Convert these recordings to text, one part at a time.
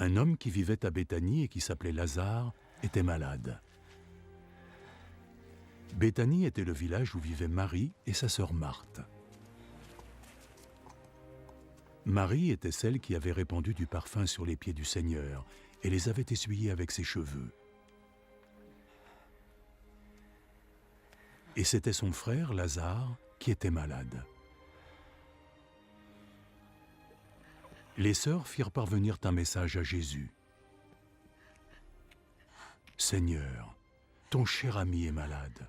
Un homme qui vivait à Béthanie et qui s'appelait Lazare était malade. Béthanie était le village où vivaient Marie et sa sœur Marthe. Marie était celle qui avait répandu du parfum sur les pieds du Seigneur et les avait essuyés avec ses cheveux. Et c'était son frère, Lazare, qui était malade. Les sœurs firent parvenir un message à Jésus. « Seigneur, ton cher ami est malade. »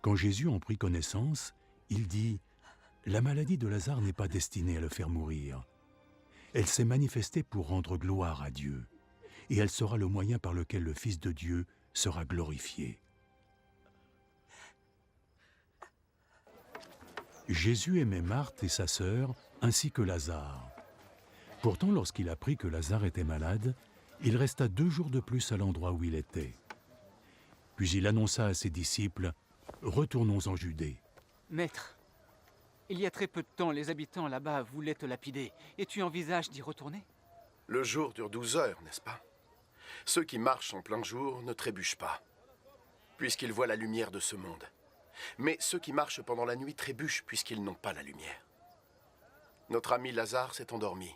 Quand Jésus en prit connaissance, il dit « La maladie de Lazare n'est pas destinée à le faire mourir. Elle s'est manifestée pour rendre gloire à Dieu, et elle sera le moyen par lequel le Fils de Dieu sera glorifié. » Jésus aimait Marthe et sa sœur, ainsi que Lazare. Pourtant, lorsqu'il apprit que Lazare était malade, il resta 2 jours de plus à l'endroit où il était. Puis il annonça à ses disciples « Retournons en Judée. » Maître, il y a très peu de temps, les habitants là-bas voulaient te lapider, et tu envisages d'y retourner? Le jour dure 12 heures, n'est-ce pas? Ceux qui marchent en plein jour ne trébuchent pas, puisqu'ils voient la lumière de ce monde. Mais ceux qui marchent pendant la nuit trébuchent puisqu'ils n'ont pas la lumière. Notre ami Lazare s'est endormi.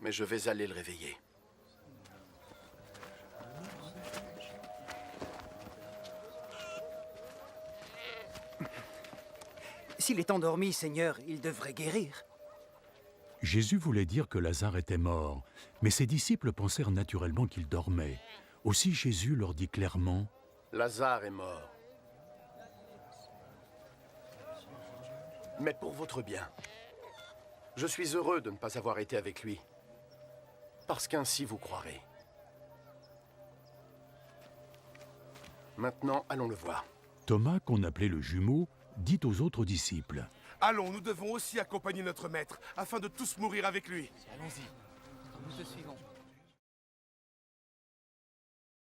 Mais je vais aller le réveiller. S'il est endormi, Seigneur, il devrait guérir. Jésus voulait dire que Lazare était mort, mais ses disciples pensèrent naturellement qu'il dormait. Aussi Jésus leur dit clairement « Lazare est mort. Mais pour votre bien, je suis heureux de ne pas avoir été avec lui, parce qu'ainsi vous croirez. Maintenant, allons le voir. » Thomas, qu'on appelait le jumeau, dit aux autres disciples « Allons, nous devons aussi accompagner notre maître, afin de tous mourir avec lui. » Allons-y, nous te suivons.